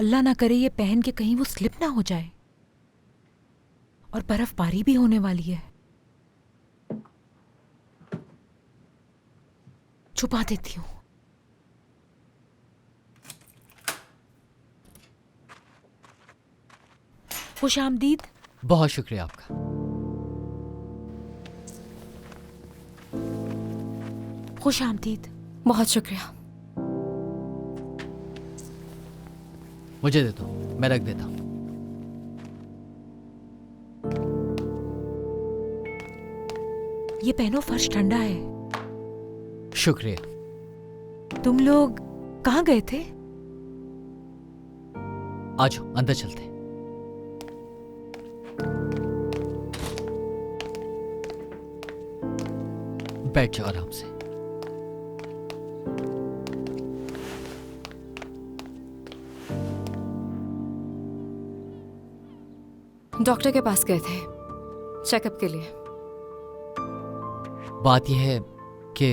अल्लाह ना करे ये पहन के कहीं वो स्लिप ना हो जाए, और बर्फबारी भी होने वाली है। छुपा देती हूँ। खुश आमदीद। बहुत शुक्रिया आपका। खुश आमदीद। बहुत शुक्रिया। मुझे दे दो, मैं रख देता हूँ। ये पहनो, फर्श ठंडा है। शुक्रिया। तुम लोग कहाँ गए थे? आ जाओ, अंदर चलते हैं। बैठ जाओ आराम से। डॉक्टर के पास गए थे चेकअप के लिए। बात यह है कि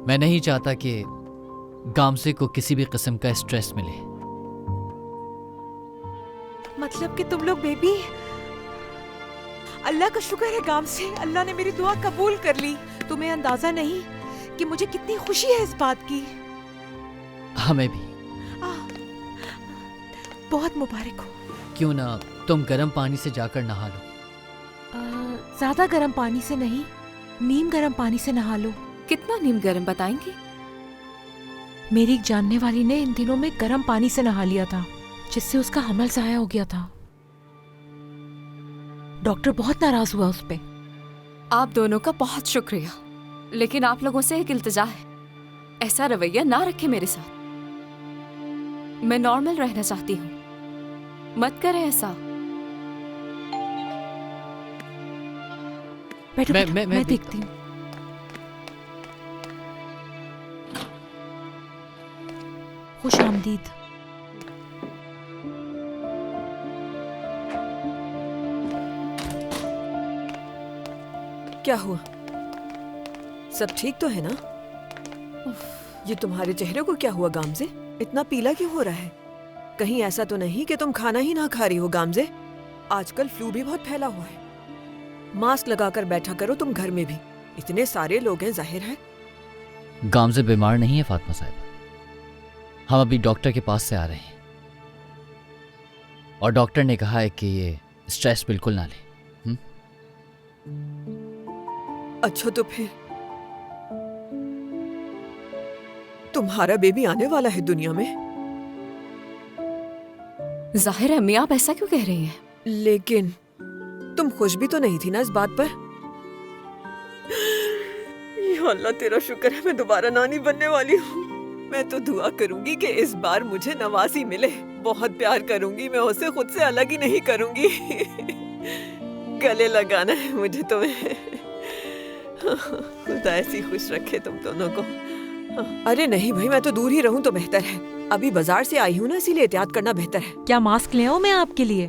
मैं नहीं चाहता कि गामसे को किसी भी किस्म का स्ट्रेस मिले। मतलब कि तुम लोग बेबी। अल्लाह का शुक्र है गाम से, अल्लाह ने मेरी दुआ कबूल कर ली। तुम्हें अंदाजा नहीं कि मुझे कितनी खुशी है इस बात की। हमें भी। बहुत मुबारक हो। क्यों ना तुम गर्म पानी से जाकर नहा लो। ज्यादा गर्म पानी से नहीं, नीम गर्म पानी से नहा लो। कितना नीम गर्म बताएंगी? मेरी एक जानने वाली ने इन दिनों में गर्म पानी से नहा लिया था, जिससे उसका हमल ज़ाया हो गया था। डॉक्टर बहुत नाराज हुआ उस पे। आप दोनों का बहुत शुक्रिया, लेकिन आप लोगों से एक इल्तिजा है, ऐसा रवैया ना रखें मेरे साथ। मैं नॉर्मल रहना चाहती हूँ, मत करें ऐसा। बैठो, मैं मैं देखती हूँ। खुश आमदीद। क्या हुआ? सब ठीक तो है ना? ये तुम्हारे चेहरे को क्या हुआ गामजे? इतना पीला क्यों हो रहा है? कहीं ऐसा तो नहीं कि तुम खाना ही ना खा रही हो गामजे? आजकल फ्लू भी बहुत फैला हुआ है। मास्क लगाकर बैठा करो तुम घर में भी, इतने सारे लोग हैं जाहिर है। गामसे बीमार नहीं है फातिमा साहिबा, हम अभी डॉक्टर के पास से आ रहे हैं और डॉक्टर ने कहा है कि ये स्ट्रेस बिल्कुल ना ले। अच्छा तो फिर तुम्हारा बेबी आने वाला है दुनिया में? जाहिर है अम्मी, आप ऐसा क्यों कह रही हैं? लेकिन तुम खुश भी तो नहीं थी ना इस बात पर? या अल्लाह तेरा शुक्र है मैं दोबारा नानी बनने वाली हूँ। मैं तो दुआ करूंगी कि इस बार मुझे नवासी मिले। बहुत प्यार करूंगी मैं उसे, खुद से अलग ही नहीं करूंगी। गले लगाना है मुझे तुम्हें। खुदा ऐसी खुश रखे तुम दोनों को। अरे नहीं भाई, मैं तो दूर ही रहूं तो बेहतर है। अभी बाजार से आई हूँ ना, इसीलिए एहतियात करना बेहतर है। क्या मास्क ले आऊं मैं आपके लिए?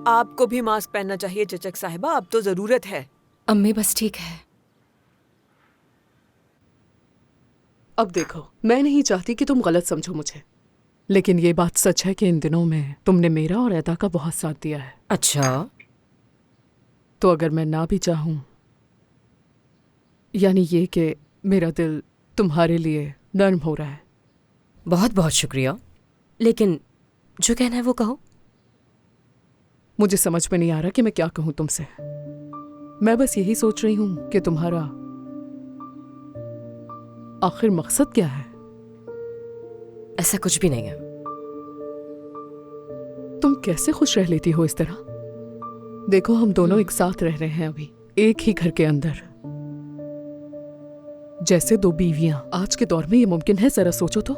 आपको भी मास्क पहनना चाहिए चचक साहिबा, अब तो जरूरत है। अम्मी बस ठीक है। अब देखो, मैं नहीं चाहती कि तुम गलत समझो मुझे, लेकिन ये बात सच है कि इन दिनों में तुमने मेरा और ऐदा का बहुत साथ दिया है। अच्छा, तो अगर मैं ना भी चाहूं, यानी ये कि मेरा दिल तुम्हारे लिए नर्म हो रहा है। बहुत बहुत शुक्रिया, लेकिन जो कहना है वो कहो। मुझे समझ में नहीं आ रहा कि मैं क्या कहूं तुमसे। मैं बस यही सोच रही हूं कि तुम्हारा आखिर मकसद क्या है? ऐसा कुछ भी नहीं है। तुम कैसे खुश रह लेती हो इस तरह? देखो, हम दोनों एक साथ रह रहे हैं अभी, एक ही घर के अंदर, जैसे दो बीवियां। आज के दौर में ये मुमकिन है? जरा सोचो तो।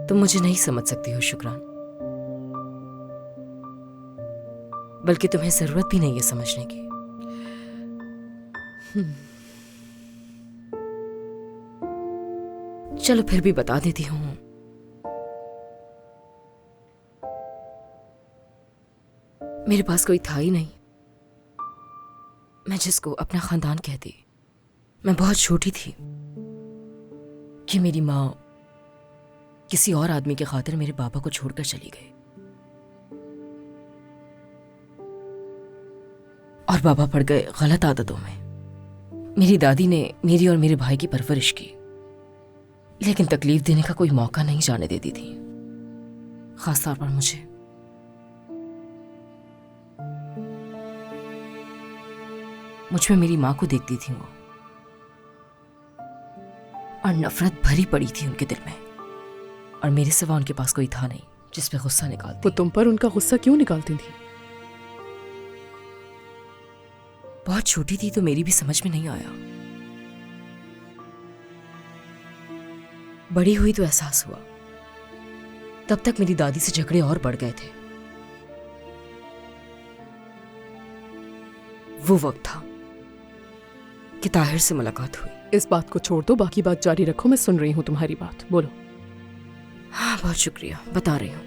तुम मुझे नहीं समझ सकती हो शुक्रान, बल्कि तुम्हें जरूरत भी नहीं है समझने की। चलो फिर भी बता देती हूँ। मेरे पास कोई था ही नहीं, मैं जिसको अपना खानदान कहती। मैं बहुत छोटी थी, कि मेरी माँ किसी और आदमी के खातिर मेरे बाबा को छोड़कर चली गई और बाबा पड़ गए गलत आदतों में। मेरी दादी ने मेरी और मेरे भाई की परवरिश की, लेकिन तकलीफ देने का कोई मौका नहीं जाने देती थी, खासतौर पर मुझे। मुझ में मेरी माँ को देखती थी वो, और नफरत भरी पड़ी थी उनके दिल में, और मेरे सिवा उनके पास कोई था नहीं जिस पे गुस्सा निकालती। वो तुम पर उनका गुस्सा क्यों निकालती थी? बहुत छोटी थी तो मेरी भी समझ में नहीं आया। बड़ी हुई तो एहसास हुआ। तब तक मेरी दादी से झगड़े और बढ़ गए थे। वो वक्त था कि ताहिर से मुलाकात हुई। इस बात को छोड़ दो, बाकी बात जारी रखो। मैं सुन रही हूँ तुम्हारी बात, बोलो। हाँ, बहुत शुक्रिया, बता रही हूँ।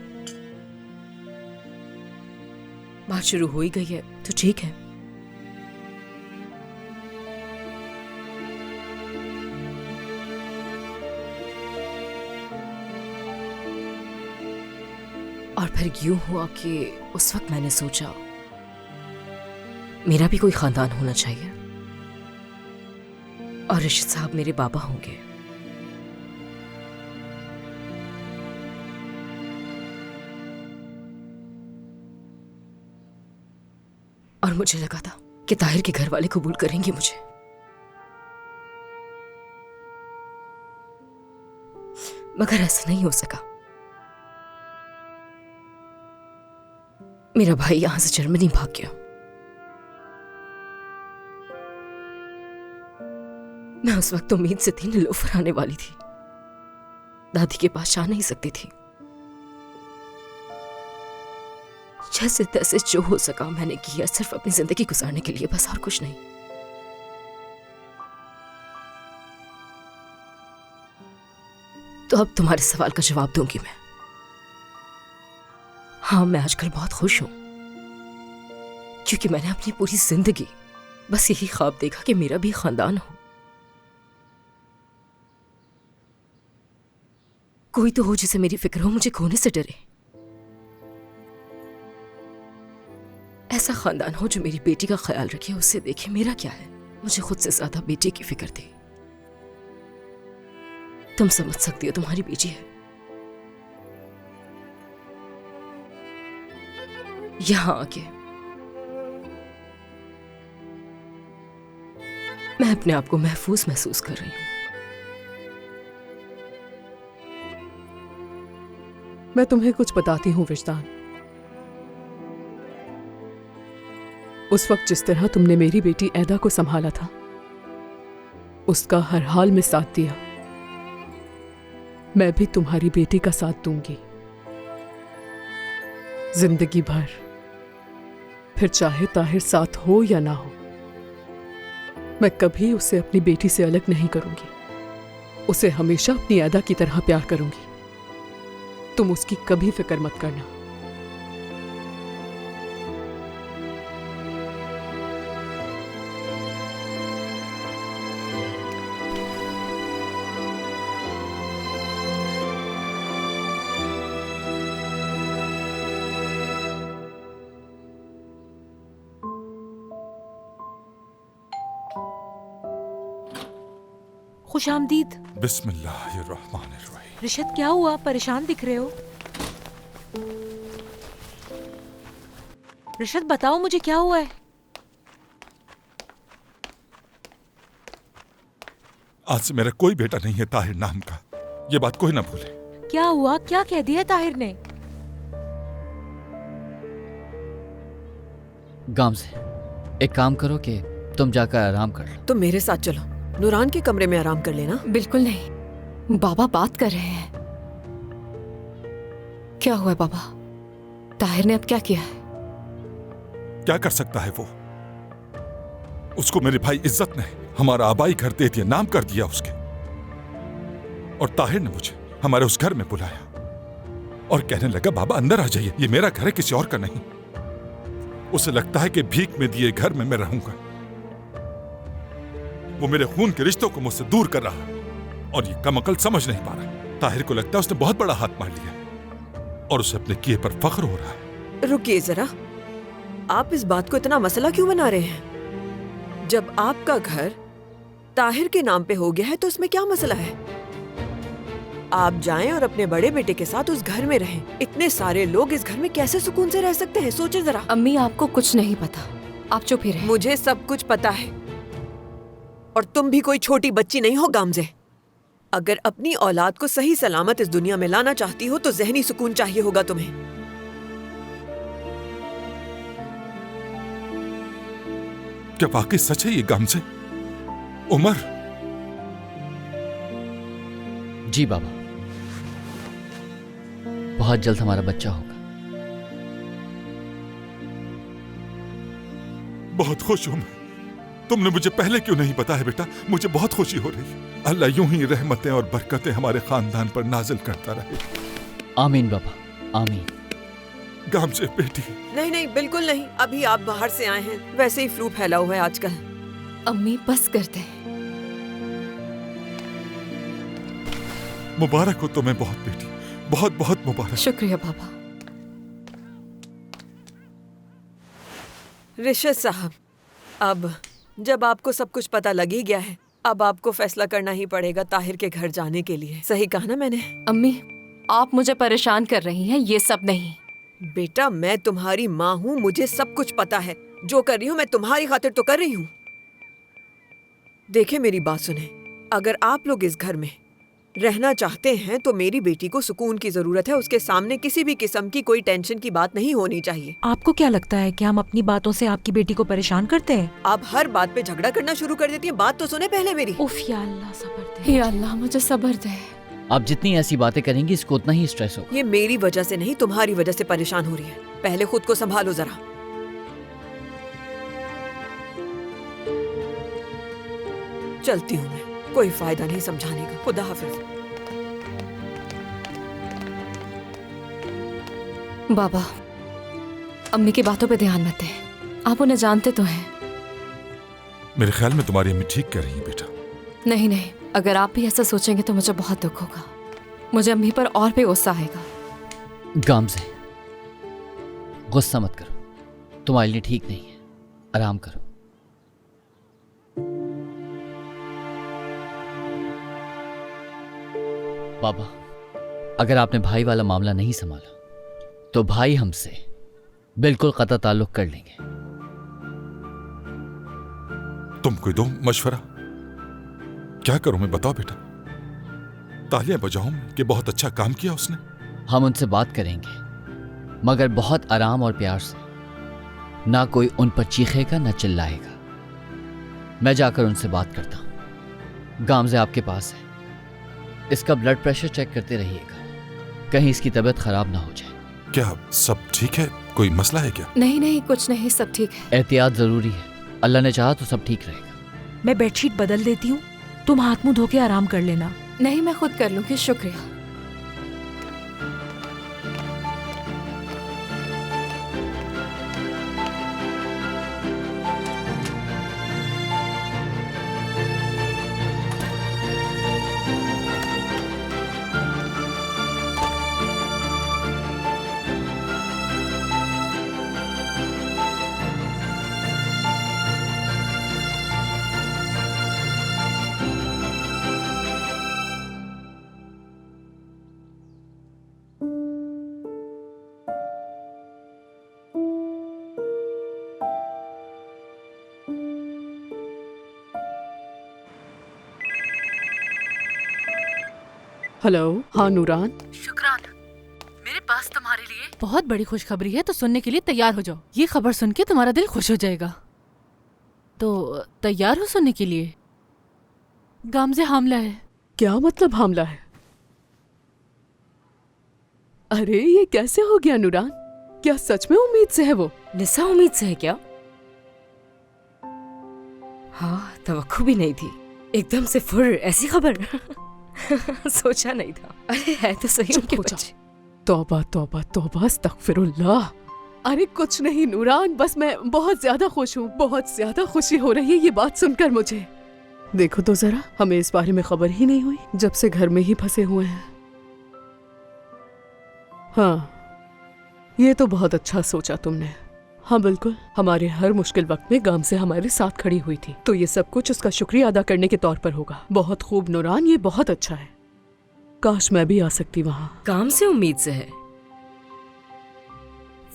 बात शुरू हो ही गई है तो ठीक है। और फिर यूं हुआ कि उस वक्त मैंने सोचा मेरा भी कोई खानदान होना चाहिए, और रशीद साहब मेरे बाबा होंगे। और मुझे लगा था कि ताहिर के घर वाले कबूल करेंगे मुझे, मगर ऐसा नहीं हो सका। मेरा भाई यहां से जर्मनी भाग गया। मैं उस वक्त उम्मीद से थी नीलोफर आने वाली थी, दादी के पास जा नहीं सकती थी। जैसे तैसे जो हो सका मैंने किया, सिर्फ अपनी जिंदगी गुजारने के लिए, बस, और कुछ नहीं। तो अब तुम्हारे सवाल का जवाब दूंगी मैं। हाँ, मैं आजकल बहुत खुश हूं, क्योंकि मैंने अपनी पूरी जिंदगी बस यही ख्वाब देखा कि मेरा भी खानदान हो, कोई तो हो जिसे मेरी फिक्र हो, मुझे खोने से डरे। ऐसा खानदान हो जो मेरी बेटी का ख्याल रखे, उससे देखे। मेरा क्या है, मुझे खुद से ज्यादा बेटी की फिक्र थी। तुम समझ सकती हो, तुम्हारी बेटी है। यहां आके मैं अपने आप को महफूज महसूस कर रही हूं। मैं तुम्हें कुछ बताती हूँ विजदान। उस वक्त जिस तरह तुमने मेरी बेटी ऐदा को संभाला था, उसका हर हाल में साथ दिया, मैं भी तुम्हारी बेटी का साथ दूंगी जिंदगी भर। फिर चाहे ताहिर साथ हो या ना हो, मैं कभी उसे अपनी बेटी से अलग नहीं करूंगी। उसे हमेशा अपनी ऐदा की तरह प्यार करूंगी। तुम उसकी कभी फिक्र मत करना। खुश आमदीद। बिस्मिल्लाहिर्रहमानिर्रहीम। रिशद, क्या हुआ? परेशान दिख रहे हो। रिशद, बताओ मुझे क्या हुआ है। आज से मेरा कोई बेटा नहीं है ताहिर नाम का, ये बात कोई ना भूले। क्या हुआ? क्या कह दिया ताहिर ने? गामज़े, एक काम करो कि तुम जाकर आराम कर लो। तुम मेरे साथ चलो, नूरान के कमरे में आराम कर लेना। बिल्कुल नहीं, बाबा बात कर रहे हैं। क्या हुआ बाबा? ताहिर ने अब क्या किया है? क्या कर सकता है वो? उसको मेरे भाई इज्जत ने हमारा आबाई घर दे दिया, नाम कर दिया उसके। और ताहिर ने मुझे हमारे उस घर में बुलाया और कहने लगा बाबा अंदर आ जाइए, ये मेरा घर है, किसी और का नहीं। उसे लगता है कि भीख में दिए घर में मैं रहूंगा। वो मेरे खून के रिश्तों को मुझसे दूर कर रहा है और ये कम अकल समझ नहीं पा रहा। ताहिर को लगता है उसने बहुत बड़ा हाथ मार लिया और उसे अपने किए पर फख्र हो रहा है। रुकिए जरा, आप इस बात को इतना मसला क्यों बना रहे हैं? जब आपका घर ताहिर के नाम पे हो गया है तो इसमें क्या मसला है? आप जाएं और अपने बड़े बेटे के साथ उस घर में रहें। इतने सारे लोग इस घर में कैसे सुकून से रह सकते हैं? सोचे जरा। अम्मी आपको कुछ नहीं पता, आप चुप ही रहे। मुझे सब कुछ पता है और तुम भी कोई छोटी बच्ची नहीं हो गामजे। अगर अपनी औलाद को सही सलामत इस दुनिया में लाना चाहती हो तो ज़हनी सुकून चाहिए होगा तुम्हें। क्या वाकई सच है ये गामजे? उमर? जी बाबा, बहुत जल्द हमारा बच्चा होगा। बहुत खुश हूं मैं। तुमने मुझे पहले क्यों नहीं बताया बेटा? मुझे बहुत खुशी हो रही है। अल्लाह यूं ही रहमतें और बरकतें हमारे खानदान पर नाजिल करता रहे। आमीन बाबा, आमीन। गामजे बेटी। नहीं नहीं, बिल्कुल नहीं। अभी आप बाहर से आए हैं, वैसे ही फ्लू फैला हुआ है आजकल। अम्मी बस करते हैं। मुबारक हो तुम्हें बहुत बेटी, बहुत बहुत मुबारक। शुक्रिया बाबा। रिशद साहब, अब जब आपको सब कुछ पता लग ही गया है, अब आपको फैसला करना ही पड़ेगा ताहिर के घर जाने के लिए। सही कहा ना मैंने? अम्मी आप मुझे परेशान कर रही हैं, ये सब नहीं। बेटा, मैं तुम्हारी माँ हूँ, मुझे सब कुछ पता है। जो कर रही हूँ मैं तुम्हारी खातिर तो कर रही हूँ। देखिए मेरी बात सुने, अगर आप लोग इस घर में रहना चाहते हैं तो मेरी बेटी को सुकून की जरूरत है। उसके सामने किसी भी किस्म की कोई टेंशन की बात नहीं होनी चाहिए। आपको क्या लगता है कि हम अपनी बातों से आपकी बेटी को परेशान करते हैं? आप हर बात पे झगड़ा करना शुरू कर देती हैं। बात तो सुने पहले मेरी। उफ या अल्लाह, सब्र दे। हे अल्लाह मुझे सब्र दे। आप जितनी ऐसी बातें करेंगी इसको उतना ही स्ट्रेस होगा। ये मेरी वजह से नहीं, तुम्हारी वजह से परेशान हो रही है। पहले खुद को संभालो जरा। चलती हूँ मैं, कोई फायदा नहीं समझाने का। खुदा हाफिज। बाबा अम्मी की बातों पे ध्यान मत दें, आप उन्हें जानते तो हैं। मेरे ख्याल में तुम्हारी अम्मी ठीक कह रही है बेटा। नहीं नहीं, अगर आप भी ऐसा सोचेंगे तो मुझे बहुत दुख होगा। मुझे अम्मी पर और भी गुस्सा आएगा। गामजे, गुस्सा मत करो, तुम्हारे लिए ठीक नहीं है। आराम करो। बाबा, अगर आपने भाई वाला मामला नहीं संभाला तो भाई हमसे बिल्कुल कतई ताल्लुक कर लेंगे। तुम कोई दो मशवरा। क्या करूं मैं, बताओ बेटा? तालियां बजाऊं कि बहुत अच्छा काम किया उसने? हम उनसे बात करेंगे, मगर बहुत आराम और प्यार से। ना कोई उन पर चीखेगा ना चिल्लाएगा। मैं जाकर उनसे बात करता हूं। गामजे आपके पास है, इसका ब्लड प्रेशर चेक करते रहिएगा, कहीं इसकी तबीयत खराब ना हो जाए। क्या सब ठीक है? कोई मसला है क्या? नहीं नहीं, कुछ नहीं, सब ठीक है। एहतियात जरूरी है, अल्लाह ने चाहा तो सब ठीक रहेगा। मैं बेडशीट बदल देती हूँ, तुम हाथ मुंह धो के आराम कर लेना। नहीं, मैं खुद कर लूंगी, शुक्रिया। हेलो। हाँ नूरान। शुक्रान, मेरे पास तुम्हारे लिए बहुत बड़ी खुशखबरी है, तो सुनने के लिए तैयार हो जाओ। ये खबर सुन के तुम्हारा दिल खुश हो जाएगा। तो तैयार हो सुनने के लिए? गामजे हमला है। क्या मतलब हमला है? अरे ये कैसे हो गया नूरान? क्या सच में उम्मीद से है वो? निसा उम्मीद से है क्या? हाँ, तवक्को भी नहीं थी। एकदम से फुर ऐसी खबर सोचा नहीं था। अरे है तो सही उनके बच्चे। तौबा तौबा तौबा, अस्तगफिरुल्लाह। अरे कुछ नहीं नूरान, बस मैं बहुत ज्यादा खुश हूँ। बहुत ज्यादा खुशी हो रही है ये बात सुनकर मुझे। देखो तो जरा, हमें इस बारे में खबर ही नहीं हुई जब से घर में ही फंसे हुए हैं। हाँ, ये तो बहुत अच्छा सोचा तुमने। हाँ बिल्कुल, हमारे हर मुश्किल वक्त में गाम से हमारे साथ खड़ी हुई थी, तो ये सब कुछ उसका शुक्रिया अदा करने के तौर पर होगा। बहुत खूब नूरान, ये बहुत अच्छा है। काश मैं भी आ सकती वहाँ। काम से उम्मीद से है?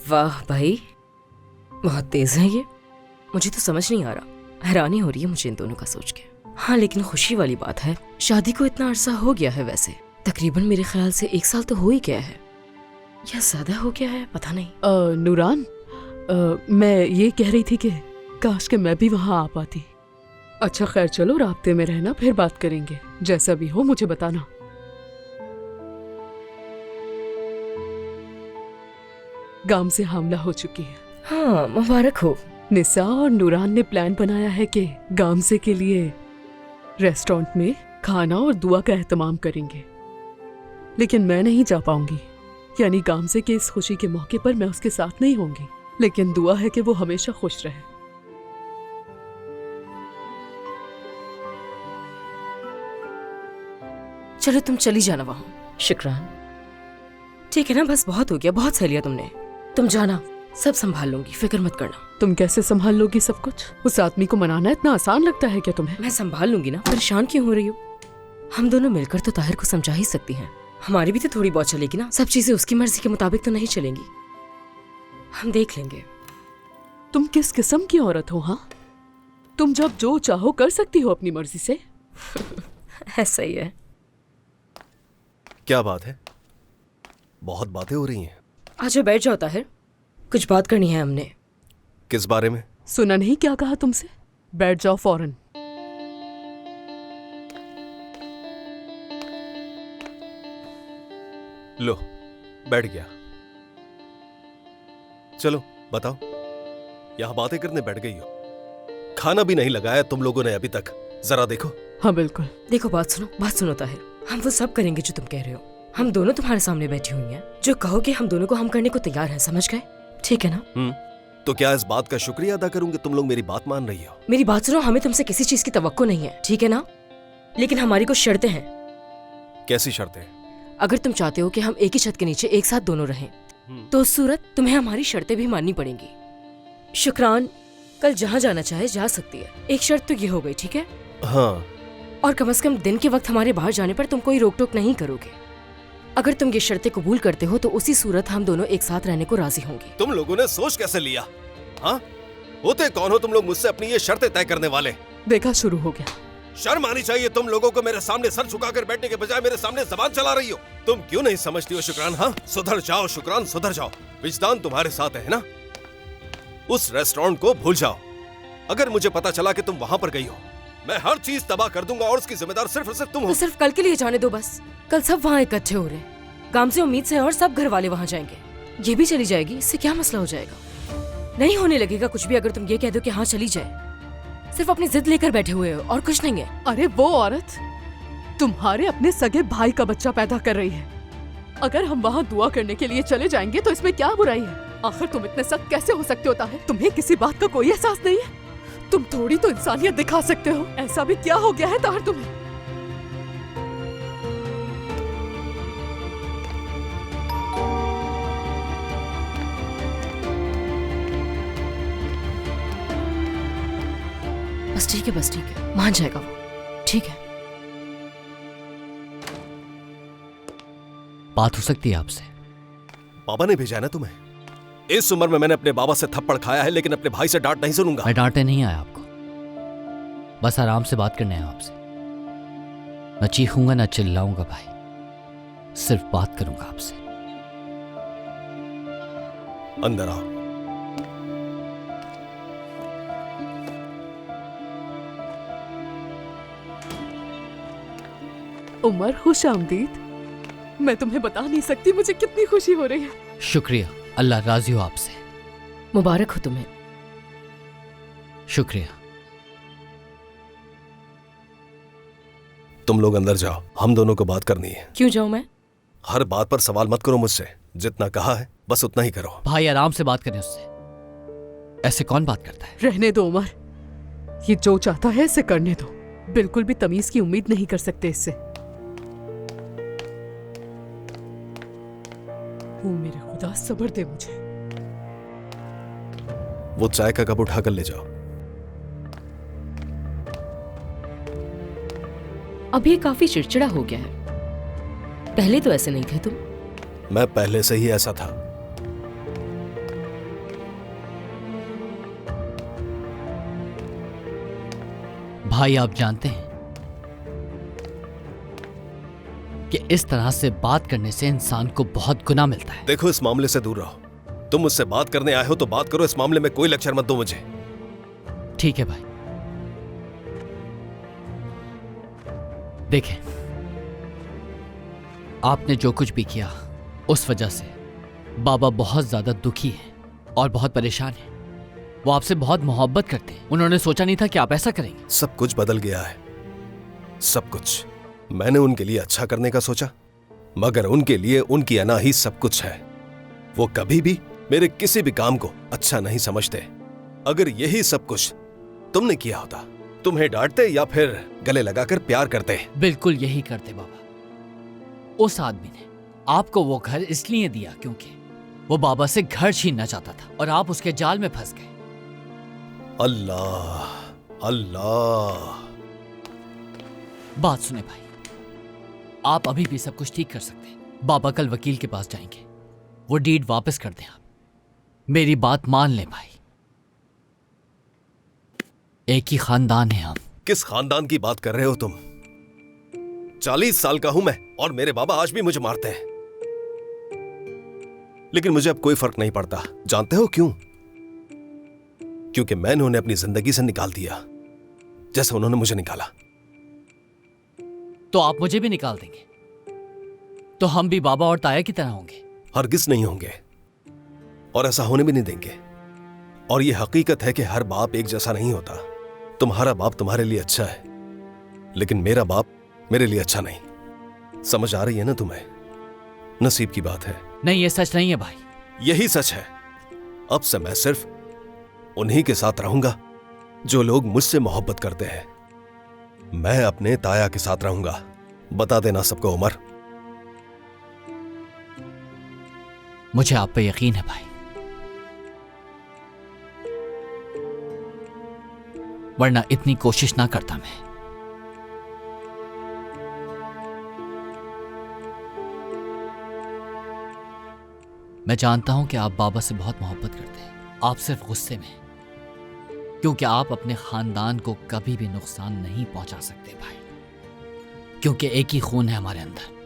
वाह भाई, बहुत तेज है ये। मुझे तो समझ नहीं आ रहा, हैरानी हो रही है मुझे इन दोनों का सोच के। हाँ लेकिन खुशी वाली बात है, शादी को इतना अरसा हो गया है। वैसे तकरीबन मेरे ख्याल से 1 साल तो हो ही गया है, या ज्यादा हो गया है, पता नहीं। नूरान, मैं ये कह रही थी कि काश के मैं भी वहाँ आ पाती। अच्छा खैर, चलो राब्ते में रहना, फिर बात करेंगे। जैसा भी हो मुझे बताना। गाम से हमला हो चुकी है। हाँ, मुबारक हो। निसा और नूरान ने प्लान बनाया है कि गामसे के लिए रेस्टोरेंट में खाना और दुआ का एहतमाम करेंगे, लेकिन मैं नहीं जा पाऊंगी। यानी गामसे के इस खुशी के मौके पर मैं उसके साथ नहीं होंगी, लेकिन दुआ है कि वो हमेशा खुश रहे। चलो तुम चली जाना वहाँ। शुक्रान। ठीक है ना, बस बहुत हो गया, बहुत सह लिया तुमने। तुम जाना, सब संभाल लूंगी, फिक्र मत करना। तुम कैसे संभाल लोगी सब कुछ? उस आदमी को मनाना इतना आसान लगता है क्या तुम्हें? मैं संभाल लूंगी ना, परेशान क्यों हो रही हो? हम दोनों मिलकर तो ताहिर को समझा ही सकती हैं। हमारी भी तो थोड़ी बहुत चलेगी ना, सब चीजें उसकी मर्जी के मुताबिक तो नहीं चलेंगी। हम देख लेंगे। तुम किस किस्म की औरत हो? हाँ, तुम जब जो चाहो कर सकती हो अपनी मर्जी से। ऐसा ही है। क्या बात है? बहुत बातें हो रही हैं। आजा बैठ जाओ ताहिर, कुछ बात करनी है हमने। किस बारे में? सुना नहीं क्या कहा तुमसे? बैठ जाओ फौरन। लो, बैठ गया। चलो बताओ, यहां बातें करने बैठ गई हो। खाना भी नहीं लगाया तुम लोगों ने अभी तक, जरा देखो। हाँ बिल्कुल। देखो, बात सुनो ताहिर, हम वो सब करेंगे जो तुम कह रहे हो। हम दोनों तुम्हारे सामने बैठी हुई हैं, जो कहोगे हम दोनों को हम करने को तैयार हैं, समझ गए? ठीक है ना? तो क्या इस बात का शुक्रिया अदा करूंगी तुम लोग मेरी बात मान रही हो? मेरी बात सुनो, हमें तुमसे किसी चीज की तवक्को नहीं है, ठीक है ना? लेकिन हमारी कुछ शर्तें हैं। कैसी शर्तें? अगर तुम चाहते हो कि हम एक ही छत के नीचे एक साथ दोनों रहें, तो उस सूरत तुम्हें हमारी शर्तें भी माननी पड़ेंगी। शुक्रान कल जहाँ जाना चाहे जा सकती है। एक शर्त तो ये हो गई, ठीक है? हाँ। और कम से कम दिन के वक्त हमारे बाहर जाने पर तुम कोई रोक टोक नहीं करोगे। अगर तुम ये शर्तें कबूल करते हो तो उसी सूरत हम दोनों एक साथ रहने को राजी होंगे। तुम लोगों ने सोच कैसे लिया? हाँ, होते कौन हो तुम लोग मुझसे अपनी ये शर्तें तय करने वाले? देखा, शुरू हो गया। शर्म आनी चाहिए तुम लोगों को। मेरे सामने सर झुकाकर बैठने के बजाय मेरे सामने जबान चला रही हो। तुम क्यों नहीं समझती हो शुक्रान? हाँ, सुधर जाओ शुक्रान, सुधर जाओ। विजदान तुम्हारे साथ है ना? उस रेस्टोरेंट को भूल जाओ। अगर मुझे पता चला कि तुम वहां पर गई हो, मैं हर चीज तबाह कर दूंगा और उसकी जिम्मेदार सिर्फ और सिर्फ तुम हो। तो सिर्फ कल के लिए जाने दो बस। कल सब वहाँ इकट्ठे हो रहे, काम से उम्मीद से, और सब घर वाले वहाँ जाएंगे। ये भी चली जाएगी, इससे क्या मसला हो जाएगा? नहीं होने लगेगा कुछ भी अगर तुम ये कह दो कि हाँ चली जाए। सिर्फ अपनी जिद लेकर बैठे हुए हो और कुछ नहीं है। अरे वो औरत तुम्हारे अपने सगे भाई का बच्चा पैदा कर रही है। अगर हम वहाँ दुआ करने के लिए चले जाएंगे तो इसमें क्या बुराई है? आखिर तुम इतने सख्त कैसे हो सकते हो ताहिर? तुम्हें किसी बात का कोई एहसास नहीं है? तुम थोड़ी तो इंसानियत दिखा सकते हो। ऐसा भी क्या हो गया है ताहिर तुम्हें? बस ठीक है, मान जाएगा वो। ठीक है। बात हो सकती है आपसे? बाबा ने भेजा है ना तुम्हें? इस उम्र में मैंने अपने बाबा से थप्पड़ खाया है, लेकिन अपने भाई से डांट नहीं सुनूंगा। मैं डांटने नहीं आया आपको, बस आराम से बात करने आया आपसे। न चीखूंगा न चिल्लाऊंगा भाई, सिर्फ बात करूंगा आपसे। अंदर आओ। उमर, खुश आमदीद। मैं तुम्हें बता नहीं सकती मुझे कितनी खुशी हो रही है। शुक्रिया, अल्लाह राजी हो आपसे। मुबारक हो तुम्हें। शुक्रिया। तुम लोग अंदर जाओ, हम दोनों को बात करनी है। क्यों जाऊं मैं? हर बात पर सवाल मत करो मुझसे, जितना कहा है बस उतना ही करो। भाई आराम से बात करें उससे, ऐसे कौन बात करता है? रहने दो उमर, ये जो चाहता है इसे करने दो। बिल्कुल भी तमीज की उम्मीद नहीं कर सकते इससे। ओ मेरे खुदा, सब्र दे मुझे। वो चाय का कप उठा कर ले जाओ। अब ये काफी चिड़चिड़ा हो गया है। पहले तो ऐसे नहीं थे तुम। मैं पहले से ही ऐसा था। भाई, आप जानते हैं कि इस तरह से बात करने से इंसान को बहुत गुनाह मिलता है। देखो, इस मामले से दूर रहो। तुम मुझसे बात करने आए हो तो बात करो, इस मामले में कोई लेक्चर मत दो मुझे। ठीक है भाई। देखें, आपने जो कुछ भी किया उस वजह से बाबा बहुत ज्यादा दुखी हैं और बहुत परेशान हैं। वो आपसे बहुत मोहब्बत करते हैं। उन्होंने सोचा नहीं था कि आप ऐसा करेंगे। सब कुछ बदल गया है, सब कुछ। मैंने उनके लिए अच्छा करने का सोचा, मगर उनके लिए उनकी अना ही सब कुछ है। वो कभी भी मेरे किसी भी काम को अच्छा नहीं समझते। अगर यही सब कुछ तुमने किया होता, तुम्हें डांटते या फिर गले लगाकर प्यार करते? बिल्कुल यही करते बाबा। उस आदमी ने आपको वो घर इसलिए दिया क्योंकि वो बाबा से घर छीनना चाहता था और आप उसके जाल में फंस गए। अल्लाह अल्लाह। बात सुने भाई, आप अभी भी सब कुछ ठीक कर सकते हैं। बाबा कल वकील के पास जाएंगे, वो डीड वापस कर दें। आप मेरी बात मान लें भाई, एक ही खानदान है हम। किस खानदान की बात कर रहे हो तुम? 40 साल का हूं मैं और मेरे बाबा आज भी मुझे मारते हैं, लेकिन मुझे अब कोई फर्क नहीं पड़ता। जानते हो क्यों? क्योंकि मैंने उन्हें अपनी जिंदगी से निकाल दिया, जैसे उन्होंने मुझे निकाला। तो आप मुझे भी निकाल देंगे तो हम भी बाबा और ताया की तरह होंगे? हरगिज नहीं होंगे और ऐसा होने भी नहीं देंगे। और यह हकीकत है कि हर बाप एक जैसा नहीं होता। तुम्हारा बाप तुम्हारे लिए अच्छा है, लेकिन मेरा बाप मेरे लिए अच्छा नहीं। समझ आ रही है ना तुम्हें? नसीब की बात है। नहीं, ये सच नहीं है भाई। यही सच है। अब से मैं सिर्फ उन्हीं के साथ रहूंगा जो लोग मुझसे मोहब्बत करते हैं। मैं अपने ताया के साथ रहूंगा। बता देना सबको उमर। मुझे आप पे यकीन है भाई, वरना इतनी कोशिश ना करता मैं। मैं जानता हूं कि आप बाबा से बहुत मोहब्बत करते हैं। आप सिर्फ गुस्से में, क्योंकि आप अपने खानदान को कभी भी नुकसान नहीं पहुंचा सकते भाई, क्योंकि एक ही खून है हमारे अंदर।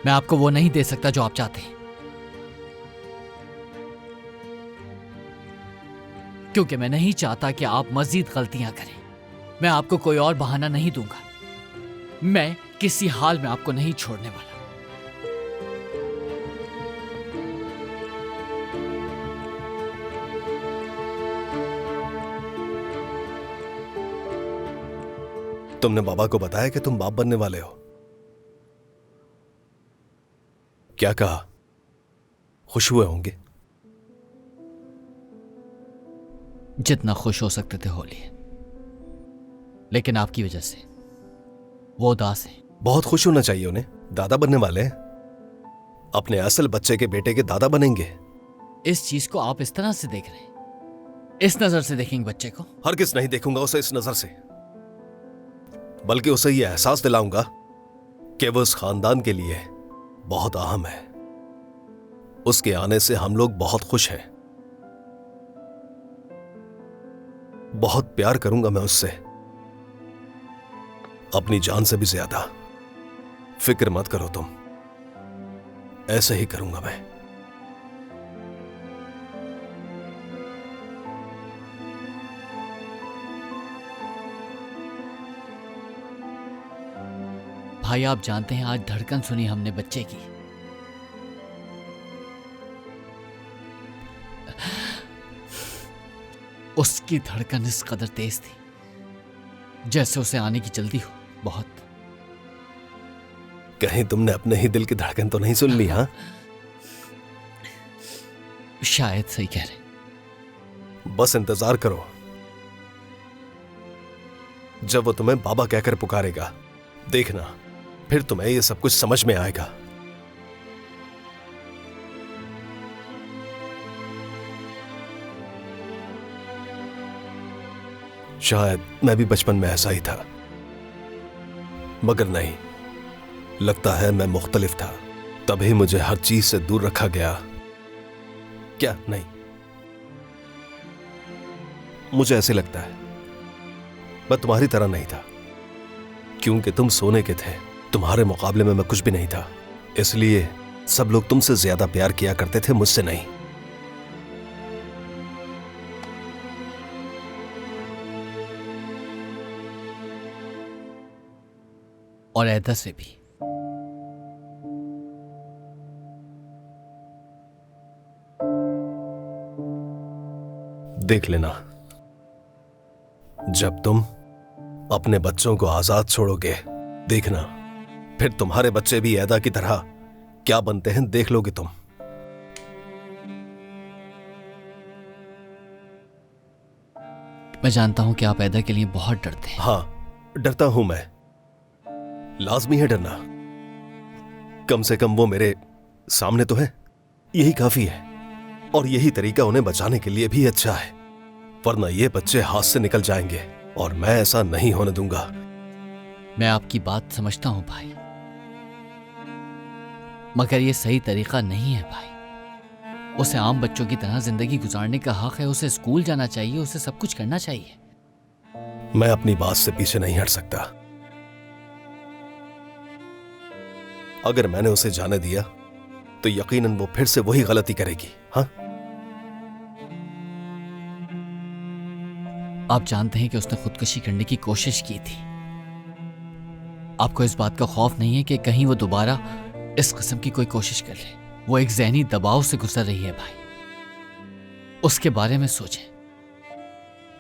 मैं आपको वो नहीं दे सकता जो आप चाहते हैं, क्योंकि मैं नहीं चाहता कि आप मजीद गलतियां करें। मैं आपको कोई और बहाना नहीं दूंगा। मैं किसी हाल में आपको नहीं छोड़ने वाला। तुमने बाबा को बताया कि तुम बाप बनने वाले हो? क्या कहा? खुश हुए होंगे? जितना खुश हो सकते थे हो लिए, लेकिन आपकी वजह से वो उदास है। बहुत खुश होना चाहिए उन्हें। दादा बनने वाले हैं, अपने असल बच्चे के बेटे के दादा बनेंगे। इस चीज को आप इस तरह से देख रहे हैं? इस नजर से देखेंगे बच्चे को? हरगिज़ नहीं देखूंगा उसे इस नजर से, बल्कि उसे यह एहसास दिलाऊंगा कि वो उस खानदान के लिए बहुत अहम है। उसके आने से हम लोग बहुत खुश हैं। बहुत प्यार करूंगा मैं उससे, अपनी जान से भी ज्यादा। फिक्र मत करो तुम, ऐसे ही करूंगा मैं। भाई, आप जानते हैं आज धड़कन सुनी हमने बच्चे की। उसकी धड़कन इस कदर तेज थी जैसे उसे आने की जल्दी हो बहुत। कहीं तुमने अपने ही दिल की धड़कन तो नहीं सुन ली? हाँ, शायद सही कह रहे। बस इंतजार करो, जब वो तुम्हें बाबा कहकर पुकारेगा, देखना फिर तुम्हें ये सब कुछ समझ में आएगा। शायद मैं भी बचपन में ऐसा ही था, मगर नहीं, लगता है मैं मुख्तलिफ था, तभी मुझे हर चीज से दूर रखा गया। क्या नहीं, मुझे ऐसे लगता है मैं तुम्हारी तरह नहीं था, क्योंकि तुम सोने के थे, तुम्हारे मुकाबले में मैं कुछ भी नहीं था, इसलिए सब लोग तुमसे ज्यादा प्यार किया करते थे, मुझसे नहीं। और ऐदा से भी। देख लेना, जब तुम अपने बच्चों को आजाद छोड़ोगे, देखना फिर तुम्हारे बच्चे भी ऐदा की तरह क्या बनते हैं, देख लोगे तुम। मैं जानता हूं कि आप ऐदा के लिए बहुत डरते हैं। हाँ, डरता हूं मैं, लाजमी है डरना। कम से कम वो मेरे सामने तो है, यही काफी है, और यही तरीका उन्हें बचाने के लिए भी अच्छा है, वरना ये बच्चे हाथ से निकल जाएंगे और मैं ऐसा नहीं होने दूंगा। मैं आपकी बात समझता हूं भाई, मगर ये सही तरीका नहीं है भाई। उसे आम बच्चों की तरह जिंदगी गुजारने का हक है, उसे स्कूल जाना चाहिए, उसे सब कुछ करना चाहिए। मैं अपनी बात से पीछे नहीं हट सकता। अगर मैंने उसे जाने दिया तो यकीनन वो फिर से वही गलती करेगी। हाँ, आप जानते हैं कि उसने खुदकुशी करने की कोशिश की थी। आपको इस बात का खौफ नहीं है कि कहीं वो दोबारा इस किस्म की कोई कोशिश कर ले? वो एक ज़हनी दबाव से गुजर रही है भाई, उसके बारे में सोचें।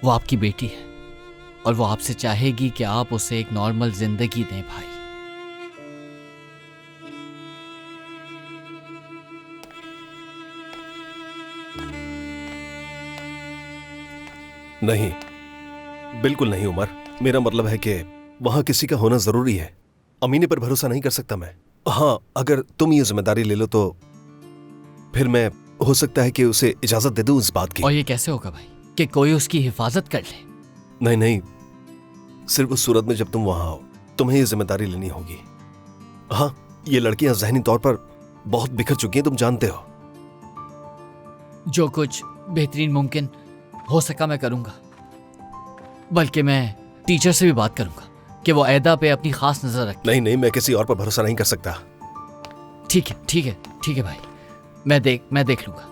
वो आपकी बेटी है और वो आपसे चाहेगी कि आप उसे एक नॉर्मल जिंदगी दें भाई। नहीं, बिल्कुल नहीं उमर, मेरा मतलब है कि वहां किसी का होना जरूरी है। अमीने पर भरोसा नहीं कर सकता मैं। हाँ, अगर तुम ये जिम्मेदारी ले लो तो फिर मैं, हो सकता है कि उसे इजाजत दे दूं इस बात की। और ये कैसे होगा भाई कि कोई उसकी हिफाजत कर ले? नहीं नहीं, सिर्फ उस सूरत में जब तुम वहां हो, तुम्हें ये जिम्मेदारी लेनी होगी। हाँ, ये लड़कियां ज़हनी तौर पर बहुत बिखर चुकी हैं, तुम जानते हो। जो कुछ बेहतरीन मुमकिन हो सका मैं करूंगा, बल्कि मैं टीचर से भी बात करूंगा कि वो ऐदा पे अपनी खास नजर रखे। नहीं नहीं, मैं किसी और पर भरोसा नहीं कर सकता। ठीक है ठीक है ठीक है भाई, मैं देख लूंगा।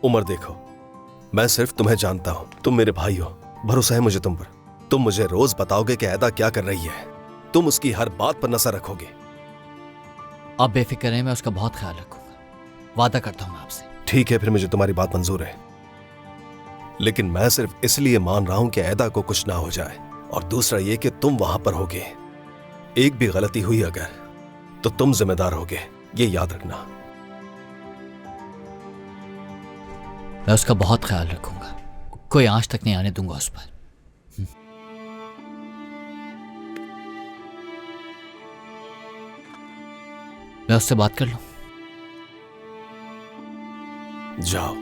उमर देखो, मैं सिर्फ तुम्हें जानता हूं, तुम मेरे भाई हो, भरोसा है मुझे तुम पर। तुम मुझे रोज बताओगे कि ऐदा क्या कर रही है, तुम उसकी हर बात पर नजर रखोगे। आप बेफिक्र रहें, मैं उसका बहुत ख्याल रखूंगा, वादा करता हूं मैं आपसे। ठीक है, फिर मुझे तुम्हारी बात मंजूर है, लेकिन मैं सिर्फ इसलिए मान रहा हूं कि ऐदा को कुछ ना हो जाए, और दूसरा ये कि तुम वहां पर होगे। एक भी गलती हुई अगर, तो तुम जिम्मेदार होगे, ये याद रखना। मैं उसका बहुत ख्याल रखूंगा, कोई आंच तक नहीं आने दूंगा उस पर। मैं उससे बात कर लूं? जाओ।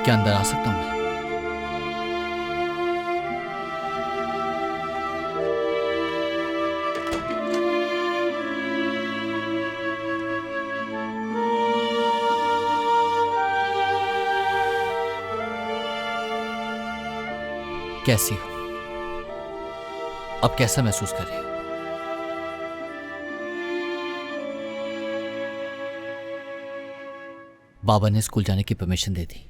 क्या अंदर आ सकता हूं मैं? कैसी हो? अब कैसा महसूस कर रहे हो? बाबा ने स्कूल जाने की परमिशन दे दी।